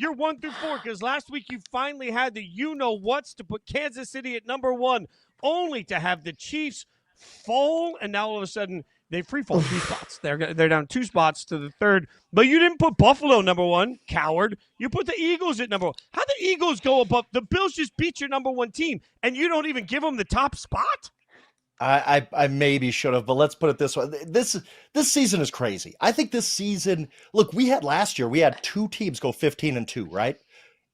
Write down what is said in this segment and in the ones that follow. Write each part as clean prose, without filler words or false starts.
You're 1-4 because last week you finally had the you-know-whats to put Kansas City at number 1, only to have the Chiefs fall, and now all of a sudden they free fall 2 spots. They're down 2 spots to the 3rd. But you didn't put Buffalo number 1, coward. You put the Eagles at number 1. How the Eagles go above? The Bills just beat your number 1 team, and you don't even give them the top spot? I maybe should have, but let's put it this way. This season is crazy. I think this season, look, last year, we had 2 teams go 15-2, right?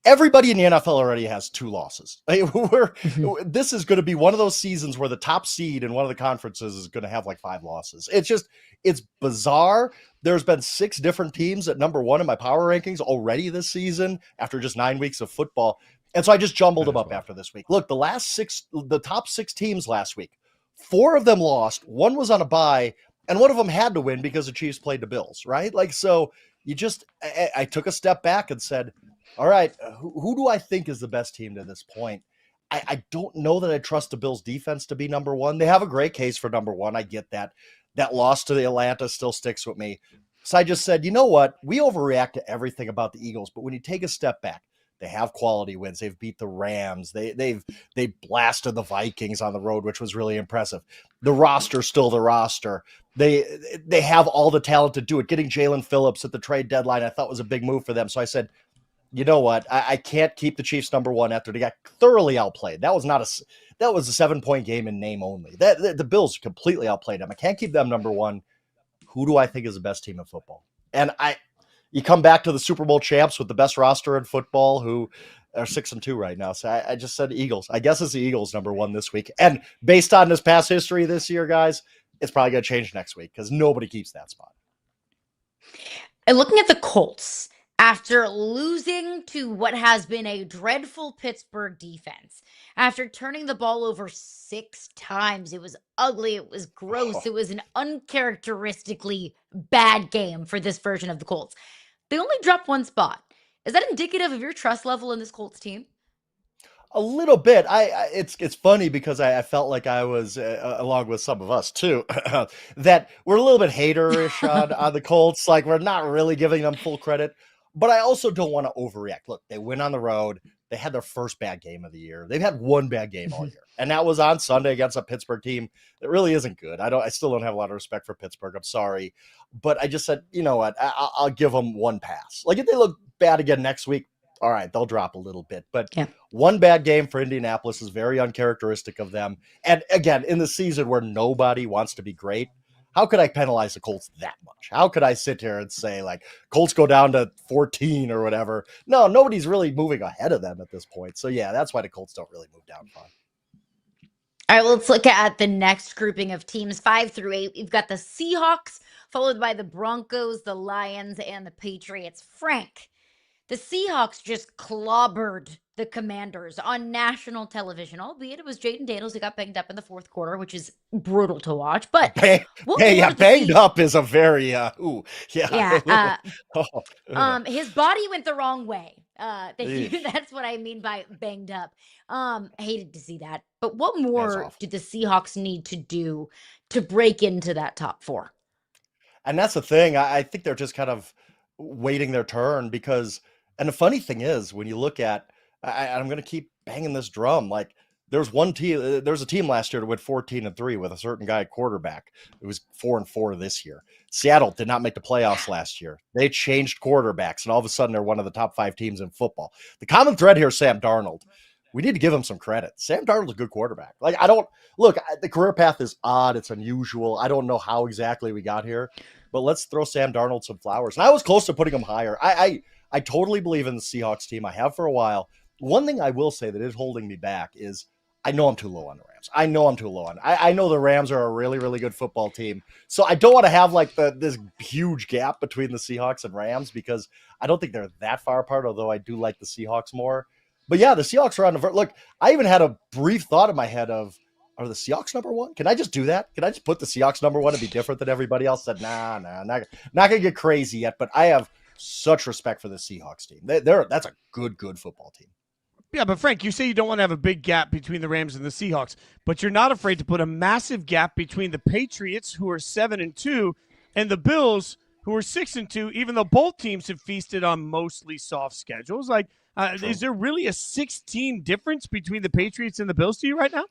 Everybody in the NFL already has 2 losses. This is going to be one of those seasons where the top seed in one of the conferences is going to have like 5 losses. It's bizarre. There's been 6 different teams at number 1 in my power rankings already this season after just 9 weeks of football. And so I just jumbled them up after this week. Look, the top 6 teams last week, 4 of them lost. 1 was on a bye, and 1 of them had to win because the Chiefs played the Bills, right? So I took a step back and said, all right, who do I think is the best team to this point? I don't know that I trust the Bills defense to be number 1. They have a great case for number 1. I get that. That loss to the Atlanta still sticks with me. So I just said, you know what? We overreact to everything about the Eagles, but when you take a step back, they have quality wins. They've beat the Rams. They blasted the Vikings on the road, which was really impressive. The roster's still the roster. They have all the talent to do it. Getting Jalen Phillips at the trade deadline, I thought was a big move for them. So I said, you know what? I can't keep the Chiefs number 1 after they got thoroughly outplayed. That was a 7-point game in name only. The Bills completely outplayed them. I can't keep them number 1. Who do I think is the best team in football? And you come back to the Super Bowl champs with the best roster in football, who are 6-2 right now. So I just said Eagles. I guess it's the Eagles number 1 this week. And based on this past history this year, guys, it's probably going to change next week because nobody keeps that spot. And looking at the Colts, after losing to what has been a dreadful Pittsburgh defense, after turning the ball over 6 times, it was ugly, it was gross, it was an uncharacteristically bad game for this version of the Colts. They only dropped 1 spot. Is that indicative of your trust level in this Colts team? A little bit. It's funny because I felt like I was, along with some of us too, that we're a little bit haterish on the Colts. Like we're not really giving them full credit. But I also don't want to overreact. Look, they went on the road. They had their first bad game of the year. They've had 1 bad game all year. And that was on Sunday against a Pittsburgh team that really isn't good. I still don't have a lot of respect for Pittsburgh. I'm sorry. But I just said, you know what? I'll give them 1 pass. Like if they look bad again next week, all right, they'll drop a little bit. But 1 bad game for Indianapolis is very uncharacteristic of them. And again, in the season where nobody wants to be great, how could I penalize the Colts that much? How could I sit here and say, like, Colts go down to 14 or whatever? No, nobody's really moving ahead of them at this point. So, yeah, that's why the Colts don't really move down far. All right, let's look at the next grouping of teams, 5 through 8. We've got the Seahawks, followed by the Broncos, the Lions, and the Patriots. Frank, the Seahawks just clobbered the Commanders on national television, albeit it was Jaden Daniels who got banged up in the 4th quarter, which is brutal to watch. But banged up is a very his body went the wrong way. That's what I mean by banged up. Hated to see that. But what more do the Seahawks need to do to break into that top 4? And that's the thing. I think they're just kind of waiting their turn because, and the funny thing is, when you look at, I'm going to keep banging this drum. Like there's a team last year that went 14-3 with a certain guy at quarterback. It was 4-4 this year. Seattle did not make the playoffs last year. They changed quarterbacks, and all of a sudden they're one of the top 5 teams in football. The common thread here is Sam Darnold. We need to give him some credit. Sam Darnold's a good quarterback. Like the career path is odd. It's unusual. I don't know how exactly we got here, but let's throw Sam Darnold some flowers. And I was close to putting him higher. I totally believe in the Seahawks team. I have for a while. One thing I will say that is holding me back is I know I'm too low on the Rams. I know I'm too low on. I know the Rams are a really, really good football team. So I don't want to have like this huge gap between the Seahawks and Rams because I don't think they're that far apart, although I do like the Seahawks more. But yeah, the Seahawks are on the verge. Look, I even had a brief thought in my head of, are the Seahawks number 1? Can I just do that? Can I just put the Seahawks number 1 and be different than everybody else? Said, nah, not going to get crazy yet, but I have such respect for the Seahawks team. That's a good football team. Yeah, but Frank, you say you don't want to have a big gap between the Rams and the Seahawks, but you're not afraid to put a massive gap between the Patriots, who are 7-2, and the Bills, who are 6-2, even though both teams have feasted on mostly soft schedules. Like, is there really a 6-team difference between the Patriots and the Bills to you right now?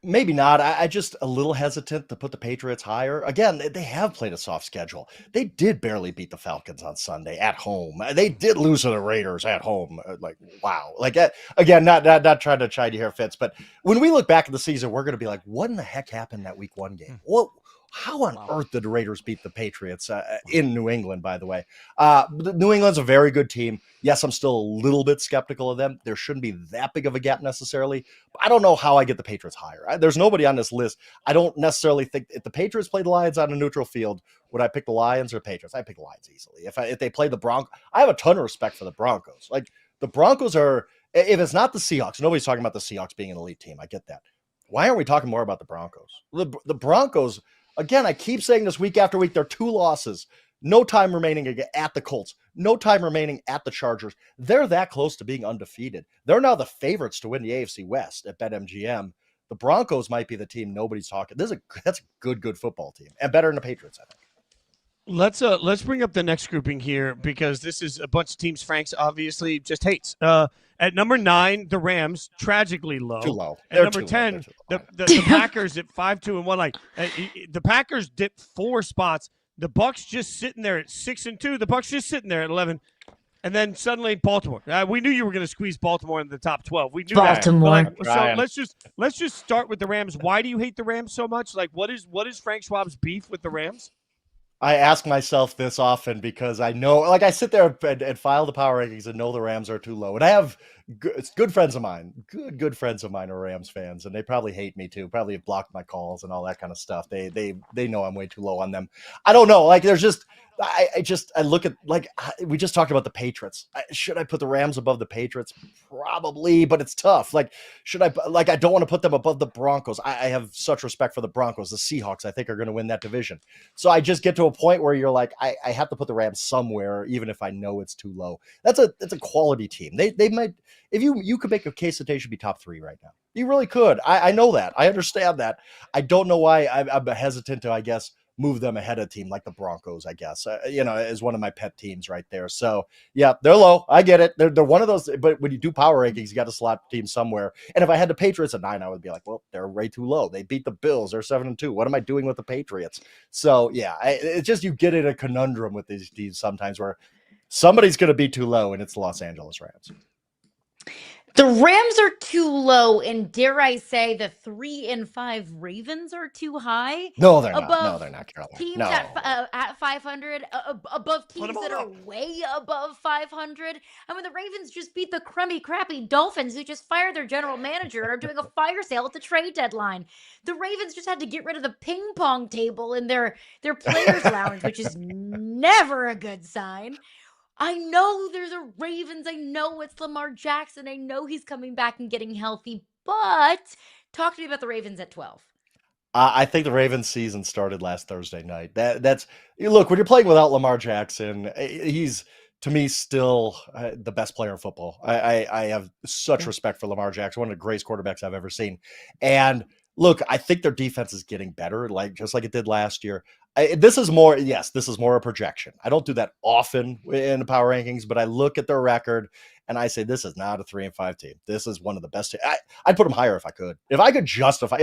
Maybe not. I just a little hesitant to put the Patriots higher. Again, they have played a soft schedule. They did barely beat the Falcons on Sunday at home. They did lose to the Raiders at home. Like, wow. Like, again, not trying to chide you here, Fitz, but when we look back at the season, we're going to be like, what in the heck happened that week 1 game? How on earth did the Raiders beat the Patriots in New England, by the way? New England's a very good team. Yes, I'm still a little bit skeptical of them. There shouldn't be that big of a gap necessarily. I don't know how I get the Patriots higher. There's nobody on this list. I don't necessarily think if the Patriots play the Lions on a neutral field, would I pick the Lions or Patriots? I pick the Lions easily. If they play the Broncos, I have a ton of respect for the Broncos. Like the Broncos are, if it's not the Seahawks, nobody's talking about the Seahawks being an elite team. I get that. Why aren't we talking more about the Broncos? The Broncos, again, I keep saying this week after week, they're 2 losses. No time remaining at the Colts. No time remaining at the Chargers. They're that close to being undefeated. They're now the favorites to win the AFC West at BetMGM. The Broncos might be the team nobody's talking. That's a good football team and better than the Patriots, I think. Let's bring up the next grouping here because this is a bunch of teams Frank's obviously just hates. At number 9, the Rams, tragically low. Too low. At number 10, the Packers at 5-1. Like the Packers dipped 4 spots. The Bucks just sitting there at 6-2. The Bucks just sitting there at 11. And then suddenly Baltimore. We knew you were going to squeeze Baltimore in the top 12. We knew Baltimore. that. So let's just start with the Rams. Why do you hate the Rams so much? Like what is Frank Schwab's beef with the Rams? I ask myself this often because I know, like I sit there and file the power rankings and know the Rams are too low. And I have good friends of mine, good friends of mine are Rams fans, and they probably hate me too. Probably have blocked my calls and all that kind of stuff. They know I'm way too low on them. I don't know. Like there's just, I look at, like we just talked about the Patriots. Should I put the Rams above the Patriots? Probably, but it's tough. Like, I don't want to put them above the Broncos. I have such respect for the Broncos. The Seahawks, I think, are going to win that division. So I just get to a point where you're like, I have to put the Rams somewhere, even if I know it's too low. That's a quality team. They might, if you could make a case that they should be top 3 right now. You really could. I know that. I understand that. I don't know why I'm hesitant to, I guess, move them ahead of a team like the Broncos, I guess, is one of my pet teams right there. So yeah, they're low. I get it. They're one of those, but when you do power rankings, you got to slot teams somewhere. And if I had the Patriots at 9, I would be like, well, they're way too low. They beat the Bills. They're 7-2. What am I doing with the Patriots? So yeah, it's just, you get in a conundrum with these teams sometimes where somebody's going to be too low, and it's the Los Angeles Rams. The Rams are too low, and dare I say, the 3-5 Ravens are too high. No, they're not. No, they're not, Carolina. Teams no. at 500, above teams that are up. way above 500. I mean, the Ravens just beat the crummy, crappy Dolphins, who just fired their general manager and are doing a fire sale at the trade deadline. The Ravens just had to get rid of the ping pong table in their players' lounge, which is never a good sign. I know they're the Ravens. I know it's Lamar Jackson. I know he's coming back and getting healthy. But talk to me about the Ravens at 12. I think the Ravens season started last Thursday night. That's look, when you're playing without Lamar Jackson, he's, to me, still the best player in football. I have such respect for Lamar Jackson, one of the greatest quarterbacks I've ever seen. And look, I think their defense is getting better, just like it did last year. This is more a projection. I don't do that often in the power rankings, but I look at their record and I say, this is not a 3-5 team. This is one of the best. I'd put them higher if I could. If I could justify,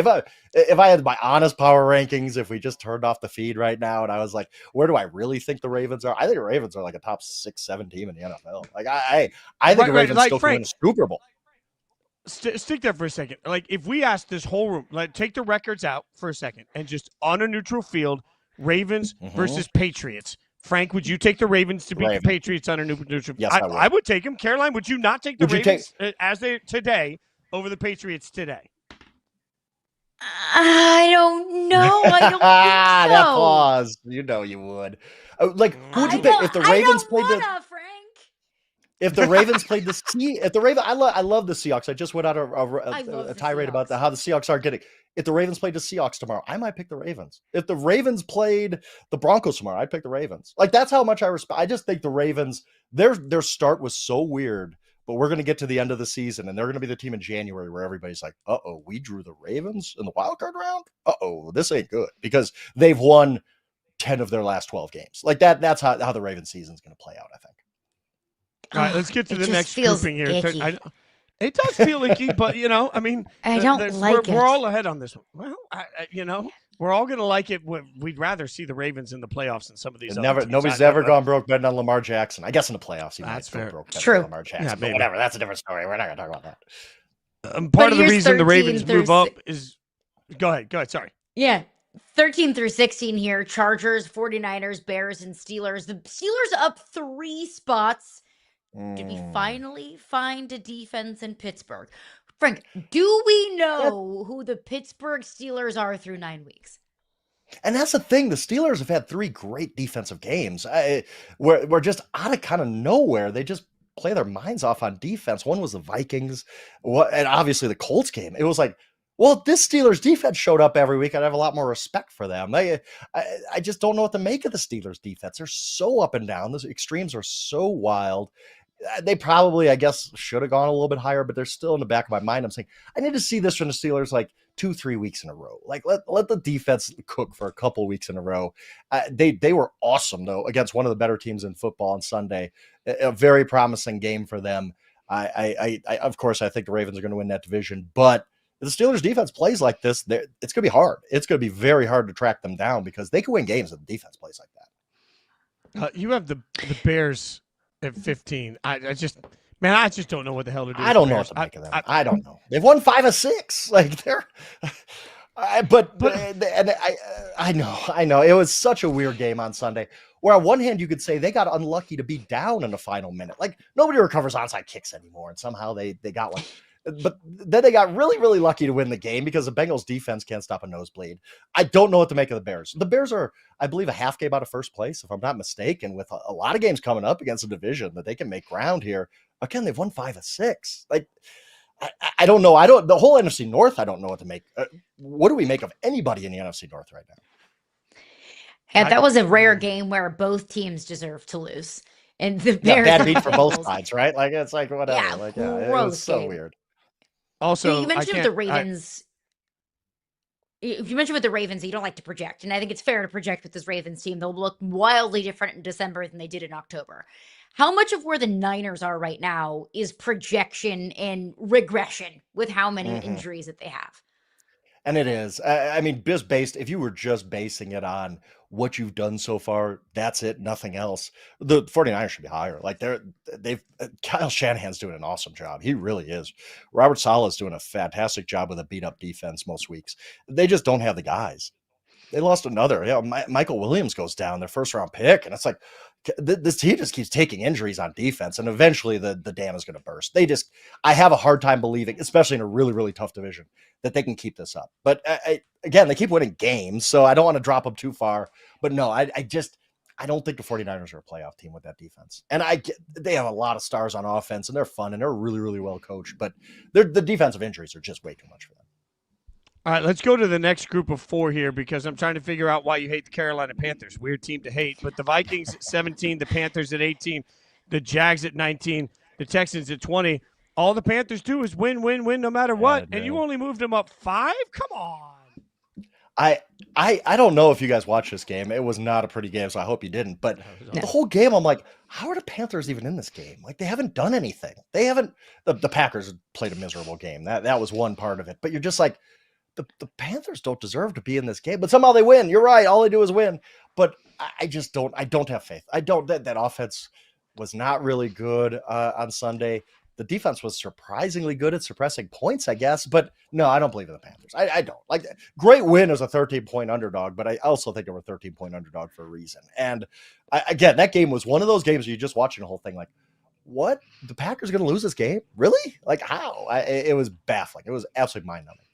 if I had my honest power rankings, if we just turned off the feed right now and I was like, where do I really think the Ravens are? I think the Ravens are like a top 6-7 team in the NFL. Like I think the Ravens still can win a Super Bowl. Stick there for a second. Like if we ask this whole room, like take the records out for a second and just on a neutral field, Ravens versus Patriots. Frank, would you take the Ravens to beat the Patriots on a neutral? Yes, I would take them. Caroline, would you not take the Ravens as they today over the Patriots today? I don't know. I don't think so. That pause. You know you would. Like, who would you pick if the Ravens played the? Frank. If the Ravens played I love the Seahawks. I just went out a tirade about how the Seahawks are getting. If the Ravens played the Seahawks tomorrow, I might pick the Ravens. If the Ravens played the Broncos tomorrow, I'd pick the Ravens. Like, that's how much I respect. I just think the Ravens, their start was so weird, but we're going to get to the end of the season, and they're going to be the team in January where everybody's like, we drew the Ravens in the wild card round? This ain't good, because they've won 10 of their last 12 games. Like that's how the Ravens season is going to play out, I think. All right, let's get to It the just next feels grouping here. icky. It does feel icky, but I mean, I don't like we're it. all ahead on this one. Well, we're all going to like it. We'd rather see the Ravens in the playoffs than some of these other teams. Nobody's ever gone broke betting on Lamar Jackson. I guess in the playoffs, he That's might go fair. broke betting True. on Lamar Jackson. Yeah, but maybe. whatever. That's a different story. We're not going to talk about that. Part of the here's reason the 13 Ravens through move up is go ahead. Sorry. Yeah. 13 through 16 here. Chargers, 49ers, Bears, and Steelers. The Steelers up 3 spots. Did we finally find a defense in Pittsburgh? Frank, do we know who the Pittsburgh Steelers are through 9 weeks? And that's the thing. The Steelers have had 3 great defensive games. We're just out of kind of nowhere. They just play their minds off on defense. One was the Vikings, and obviously the Colts game. It was like, well, if this Steelers defense showed up every week, I'd have a lot more respect for them. I just don't know what to make of the Steelers defense. They're so up and down. The extremes are so wild. They probably, I guess, should have gone a little bit higher, but they're still in the back of my mind. I'm saying, I need to see this from the Steelers like 2-3 weeks in a row. Like let the defense cook for a couple weeks in a row. They were awesome though against one of the better teams in football on Sunday. A very promising game for them. I of course I think the Ravens are going to win that division, but if the Steelers defense plays like this, it's going to be hard. It's going to be very hard to track them down because they can win games if the defense plays like that. You have the Bears at 15. I just don't know what the hell to do. I don't know what to make of them. I don't know. They've won 5 of 6. Like they're, I know. It was such a weird game on Sunday. Where on one hand you could say they got unlucky to be down in the final minute. Like nobody recovers onside kicks anymore, and somehow they got one. But then they got really, really lucky to win the game because the Bengals defense can't stop a nosebleed. I don't know what to make of the Bears. The Bears are, I believe, a half game out of first place, if I'm not mistaken, with a lot of games coming up against a division that they can make ground here. Again, they've won 5 of 6. Like, I don't know. The whole NFC North, I don't know what to make. What do we make of anybody in the NFC North right now? Yeah, that was a rare game where both teams deserved to lose. And the Bears bad beat for both sides, right? Like, it's like whatever. Yeah, it was so weird. Also, you mentioned with the Ravens. You mentioned with the Ravens that you don't like to project, and I think it's fair to project with this Ravens team. They'll look wildly different in December than they did in October. How much of where the Niners are right now is projection and regression with how many injuries that they have? And it is. I mean, if you were just basing it on what you've done so far, that's it, nothing else. The 49ers should be higher. Like Kyle Shanahan's doing an awesome job. He really is. Robert Saleh's doing a fantastic job with a beat up defense most weeks. They just don't have the guys. They lost another. Michael Williams goes down, their first round pick. And it's like, this team just keeps taking injuries on defense. And eventually the dam is going to burst. I have a hard time believing, especially in a really, really tough division, that they can keep this up. But again, they keep winning games. So I don't want to drop them too far. But no, I don't think the 49ers are a playoff team with that defense. And they have a lot of stars on offense and they're fun and they're really, really well coached. But the defensive injuries are just way too much for them. All right, let's go to the next group of 4 here because I'm trying to figure out why you hate the Carolina Panthers. Weird team to hate. But the Vikings at 17, the Panthers at 18, the Jags at 19, the Texans at 20. All the Panthers do is win no matter what. And you only moved them up 5? Come on. I don't know if you guys watched this game. It was not a pretty game, so I hope you didn't. But the whole game, I'm like, how are the Panthers even in this game? Like, they haven't done anything. They haven't. The Packers played a miserable game. That was one part of it. But you're just like, the Panthers don't deserve to be in this game, but somehow they win. You're right. All they do is win. But I just don't. I don't have faith. That offense was not really good on Sunday. The defense was surprisingly good at suppressing points, I guess. But no, I don't believe in the Panthers. I don't. Like, great win as a 13-point underdog, but I also think they were a 13-point underdog for a reason. And again, that game was one of those games where you're just watching the whole thing like, what? The Packers going to lose this game? Really? Like, how? It was baffling. It was absolutely mind-numbing.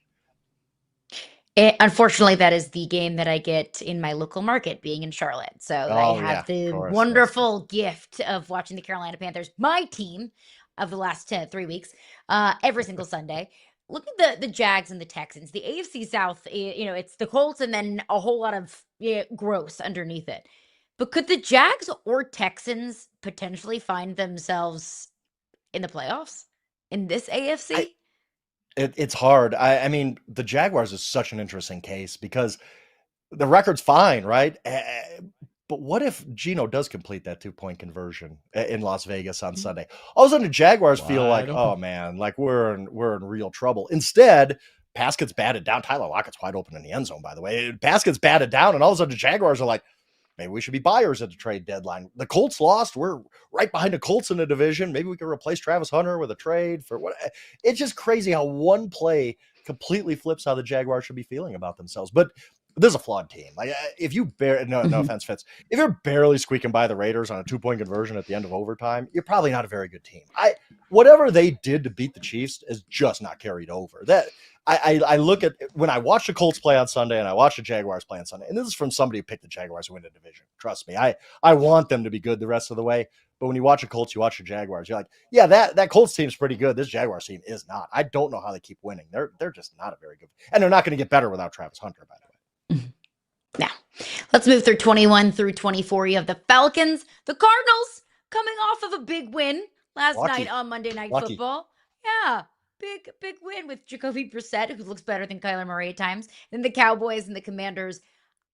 Unfortunately, that is the game that I get in my local market, being in Charlotte. So I have the wonderful gift of watching the Carolina Panthers, my team of the last 3 weeks, every single Sunday. Look at the Jags and the Texans. The AFC South, it's the Colts and then a whole lot of gross underneath it. But could the Jags or Texans potentially find themselves in the playoffs in this AFC? It's hard. I mean, the Jaguars is such an interesting case because the record's fine, right? But what if Geno does complete that 2-point conversion in Las Vegas on Sunday? All of a sudden, the Jaguars feel like, Wide open. oh man, like we're in real trouble. Instead, pass gets batted down. Tyler Lockett's wide open in the end zone, by the way. Pass gets batted down, and all of a sudden, the Jaguars are like, maybe we should be buyers at the trade deadline. The Colts lost. We're right behind the Colts in the division. Maybe we can replace Travis Hunter with a trade for what? It's just crazy how one play completely flips how the Jaguars should be feeling about themselves. But this is a flawed team. Like if you no offense, Fitz, if you're barely squeaking by the Raiders on a 2-point conversion at the end of overtime, you're probably not a very good team. Whatever they did to beat the Chiefs is just not carried over. That I look at when I watch the Colts play on Sunday and I watch the Jaguars play on Sunday, and this is from somebody who picked the Jaguars to win the division. Trust me, I want them to be good the rest of the way. But when you watch the Colts, you watch the Jaguars, you're like, yeah, that Colts team's pretty good. This Jaguars team is not. I don't know how they keep winning. They're just not a very good, and they're not going to get better without Travis Hunter, by the way. Now, let's move through 21 through 24. You have the Falcons, the Cardinals coming off of a big win last night on Monday Night Football. Yeah, big win with Jacoby Brissett, who looks better than Kyler Murray at times. Then the Cowboys and the Commanders.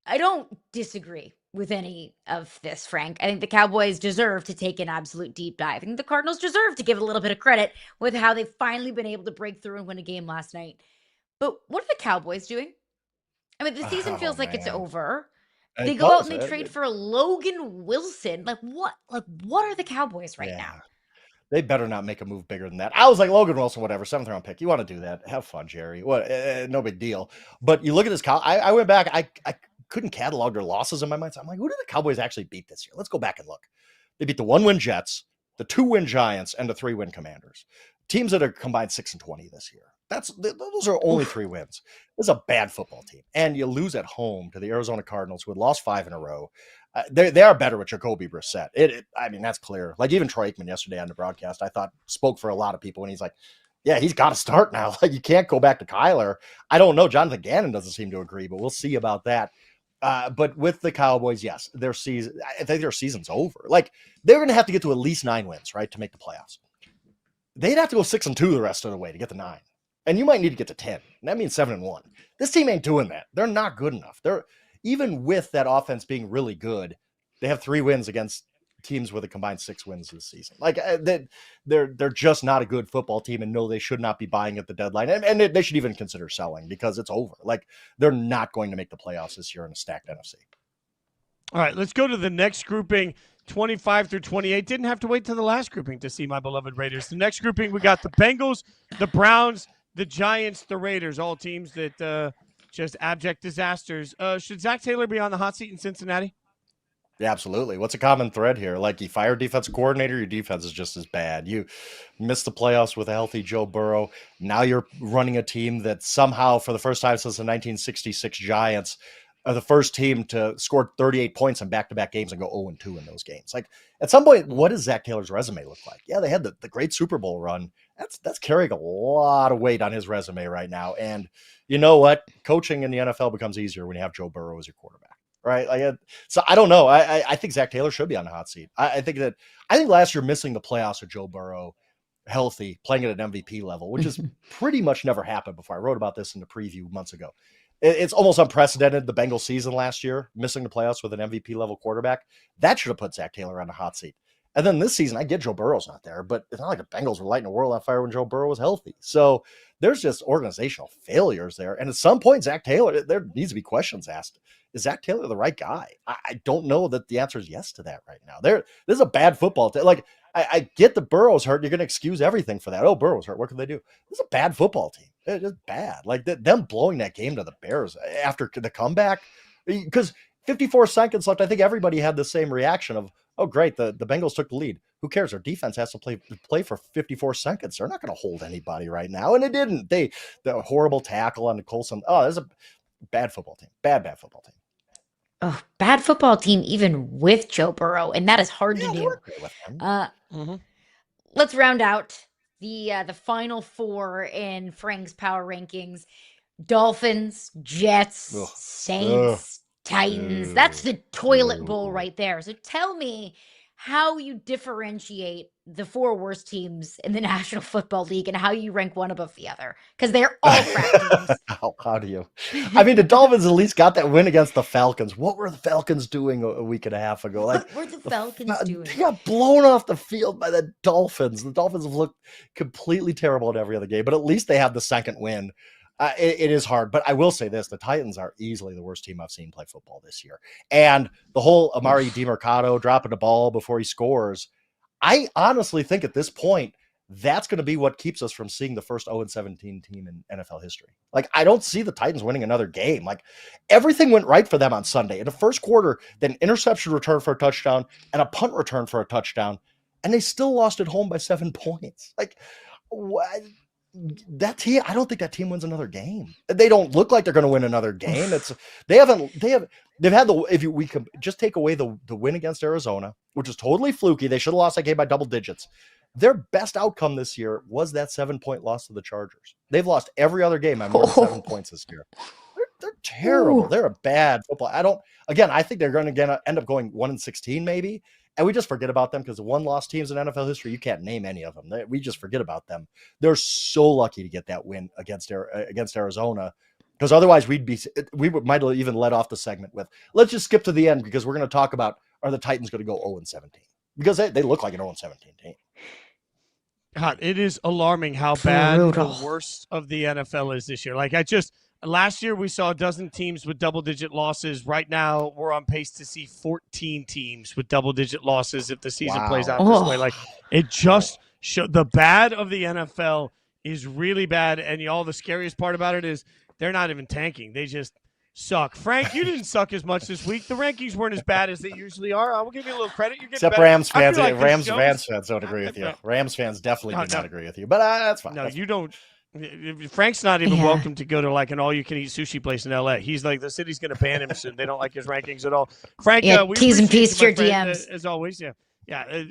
I don't disagree with any of this, Frank. I think the Cowboys deserve to take an absolute deep dive. I think the Cardinals deserve to give a little bit of credit with how they've finally been able to break through and win a game last night. But what are the Cowboys doing? I mean, the season feels like it's over. They go out and they trade for Logan Wilson. Like what are the Cowboys right now? They better not make a move bigger than that. I was like, Logan Wilson, whatever, 7th round pick. You want to do that? Have fun, Jerry. What? No big deal. But you look at this. I went back. I couldn't catalog their losses in my mind. So I'm like, who did the Cowboys actually beat this year? Let's go back and look. They beat the 1-win Jets, the 2-win Giants, and the 3-win Commanders. Teams that are combined 6-20 this year. Those are only 3 wins. This is a bad football team. And you lose at home to the Arizona Cardinals, who had lost 5 in a row. They are better with Jacoby Brissett. I mean, that's clear. Like even Troy Aikman yesterday on the broadcast, I thought spoke for a lot of people when he's like, yeah, he's got to start now. Like you can't go back to Kyler. I don't know. Jonathan Gannon doesn't seem to agree, but we'll see about that. But with the Cowboys, yes, I think their season's over. Like they're going to have to get to at least 9 wins, right, to make the playoffs. They'd have to go 6-2 the rest of the way to get to 9. And you might need to get to 10. And that means 7-1. This team ain't doing that. They're not good enough. Even with that offense being really good, they have 3 wins against teams with a combined 6 wins this season. Like they're just not a good football team, and no, they should not be buying at the deadline. And they should even consider selling because it's over. Like they're not going to make the playoffs this year in a stacked NFC. All right, let's go to the next grouping, 25 through 28. Didn't have to wait till the last grouping to see my beloved Raiders. The next grouping, we got the Bengals, the Browns, the Giants, the Raiders, all teams that just abject disasters. Should Zach Taylor be on the hot seat in Cincinnati? Yeah, absolutely. What's a common thread here? Like you fire defensive coordinator, your defense is just as bad. You missed the playoffs with a healthy Joe Burrow. Now you're running a team that somehow, for the first time since the 1966 Giants, are the first team to score 38 points in back-to-back games and go 0-2 in those games. Like at some point, what does Zach Taylor's resume look like? Yeah, they had the great Super Bowl run. That's carrying a lot of weight on his resume right now. And you know what? Coaching in the NFL becomes easier when you have Joe Burrow as your quarterback. Right. Like, so I don't know. I think Zach Taylor should be on the hot seat. I think last year missing the playoffs with Joe Burrow healthy, playing at an MVP level, which has pretty much never happened before. I wrote about this in the preview months ago. It's almost unprecedented. The Bengals season last year, missing the playoffs with an MVP level quarterback, that should have put Zach Taylor on the hot seat. And then this season, I get Joe Burrow's not there, but it's not like the Bengals were lighting the world on fire when Joe Burrow was healthy. So there's just organizational failures there. And at some point, Zach Taylor, there needs to be questions asked. Is Zach Taylor the right guy? I don't know that the answer is yes to that right now. This is a bad football team. Like, I get the Burrow's hurt. You're going to excuse everything for that. Oh, Burrow's hurt. What can they do? This is a bad football team. It's just bad. Like them blowing that game to the Bears after the comeback, because 54 seconds left. I think everybody had the same reaction of, oh, great. The Bengals took the lead. Who cares? Our defense has to play for 54 seconds. They're not going to hold anybody right now. And it didn't. The horrible tackle on the Colson. Oh, this is a bad football team. Bad football team. Oh, bad football team, even with Joe Burrow, and that is hard to do. Let's round out the final 4 in Frank's power rankings: Dolphins, Jets, Saints, Titans. That's the toilet bowl right there. So tell me how you differentiate the 4 worst teams in the National Football League and how you rank one above the other, because they're all crap teams. How do you? I mean, the Dolphins at least got that win against the Falcons. What were the Falcons doing a week and a half ago? Like, What were the Falcons doing? They got blown off the field by the Dolphins. The Dolphins have looked completely terrible in every other game, but at least they have the second win. It is hard, but I will say this: the Titans are easily the worst team I've seen play football this year. And the whole Amari DiMercato dropping the ball before he scores, I honestly think at this point, that's going to be what keeps us from seeing the first 0-17 team in NFL history. Like, I don't see the Titans winning another game. Like, everything went right for them on Sunday. In the first quarter, then interception return for a touchdown and a punt return for a touchdown, and they still lost at home by 7 points. Like, what? That team, I don't think that team wins another game. They don't look like they're going to win another game. They've had if we can just take away the win against Arizona, which is totally fluky. They should have lost that game by double digits. Their best outcome this year was that 7-point loss to the Chargers. They've lost every other game by more than 7 points this year. They're terrible. Ooh. They're a bad football. I think they're going to end up going 1-16 maybe. And we just forget about them because the one-loss teams in NFL history, you can't name any of them. We just forget about them. They're so lucky to get that win against Arizona, because otherwise we might have even let off the segment with, let's just skip to the end because we're going to talk about, are the Titans going to go 0-17? Because they look like an 0-17 team. God, it is alarming how bad the worst of the NFL is this year. Like, last year we saw a dozen teams with double-digit losses. Right now we're on pace to see 14 teams with double-digit losses if the season plays out this way. Like, it just the bad of the NFL is really bad, and the scariest part about it is they're not even tanking. They just suck. Frank, you didn't suck as much this week. The rankings weren't as bad as they usually are. I will give you a little credit. You're getting Except better. Rams fans. Like Rams fans don't agree with you. Rams fans definitely do not agree with you. But that's fine. No, you don't. Frank's not even welcome to go to like an all-you-can-eat sushi place in L.A. He's like, the city's going to ban him soon. They don't like his rankings at all. Frank, we T's and P's your friend, DMs. as always.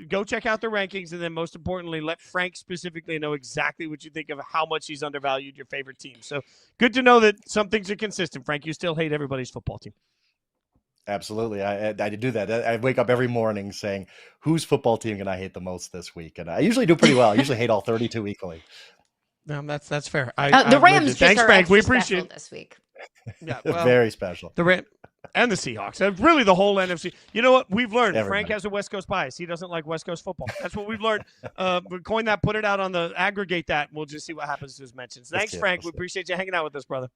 Go check out the rankings, and then most importantly, let Frank specifically know exactly what you think of how much he's undervalued your favorite team. So good to know that some things are consistent. Frank, you still hate everybody's football team. Absolutely. I do that. I wake up every morning saying, whose football team can I hate the most this week? And I usually do pretty well. I usually hate all 32 equally. That's fair. The Rams just thanks, are Frank. We appreciate it this week. Yeah, very special. The Rams and the Seahawks. Really, the whole NFC. You know what? We've learned. Everybody. Frank has a West Coast bias. He doesn't like West Coast football. That's what we've learned. We coin that, put it out on the aggregate that. We'll just see what happens to his mentions. Thanks, Frank. We appreciate you hanging out with us, brother.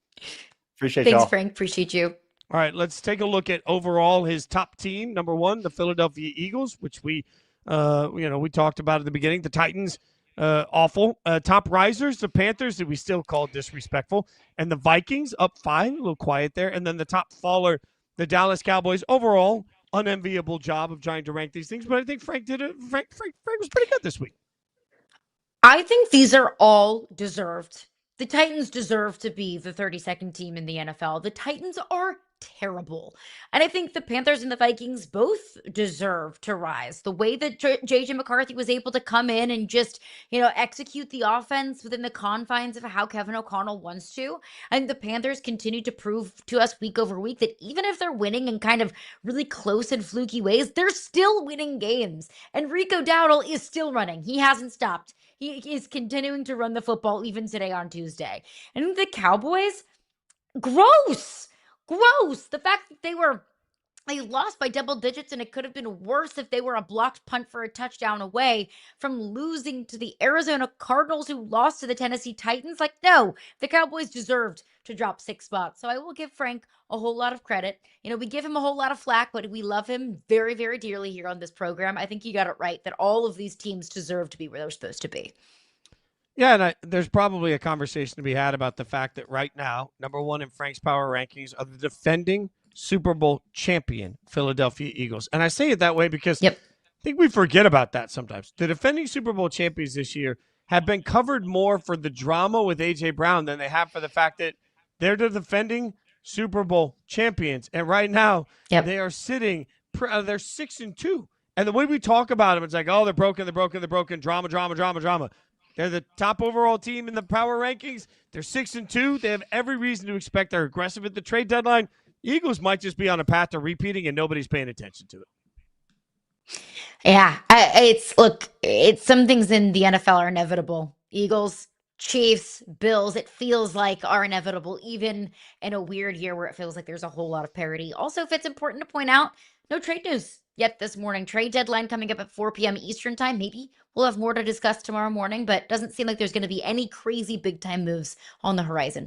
Appreciate y'all. Thanks, Frank. Appreciate you. All right, let's take a look at overall his top team. Number 1, the Philadelphia Eagles, which we talked about at the beginning. The Titans. Awful. Top risers, the Panthers, that we still call disrespectful, and the Vikings up 5, a little quiet there, and then the top faller, the Dallas Cowboys. Overall, unenviable job of trying to rank these things, but I think Frank did it. Frank was pretty good this week. I think these are all deserved. The Titans deserve to be the 32nd team in the NFL. The Titans are terrible. And I think the Panthers and the Vikings both deserve to rise. The way that J.J. McCarthy was able to come in and just, execute the offense within the confines of how Kevin O'Connell wants to. And the Panthers continue to prove to us week over week that even if they're winning in kind of really close and fluky ways, they're still winning games. And Rico Dowdle is still running. He hasn't stopped. He is continuing to run the football even today on Tuesday. And the Cowboys, gross. The fact that they lost by double digits, and it could have been worse if they were a blocked punt for a touchdown away from losing to the Arizona Cardinals, who lost to the Tennessee Titans. Like, no, the Cowboys deserved to drop 6 spots. So I will give Frank a whole lot of credit. We give him a whole lot of flack, but we love him very, very dearly here on this program. I think you got it right that all of these teams deserve to be where they're supposed to be. Yeah, and there's probably a conversation to be had about the fact that right now, number 1 in Frank's power rankings are the defending Super Bowl champion Philadelphia Eagles. And I say it that way because I think we forget about that sometimes. The defending Super Bowl champions this year have been covered more for the drama with A.J. Brown than they have for the fact that they're the defending Super Bowl champions. And right now, they are sitting, they're 6-2. And the way we talk about them, it's like, oh, they're broken, drama. They're the top overall team in the power rankings. They're 6-2. They have every reason to expect they're aggressive at the trade deadline. Eagles might just be on a path to repeating, and nobody's paying attention to it. Yeah, it's some things in the NFL are inevitable. Eagles, Chiefs, Bills, it feels like are inevitable, even in a weird year where it feels like there's a whole lot of parity. Also, if it's important to point out, no trade news yet this morning. Trade deadline coming up at 4 p.m. Eastern time. Maybe we'll have more to discuss tomorrow morning, but doesn't seem like there's going to be any crazy big time moves on the horizon.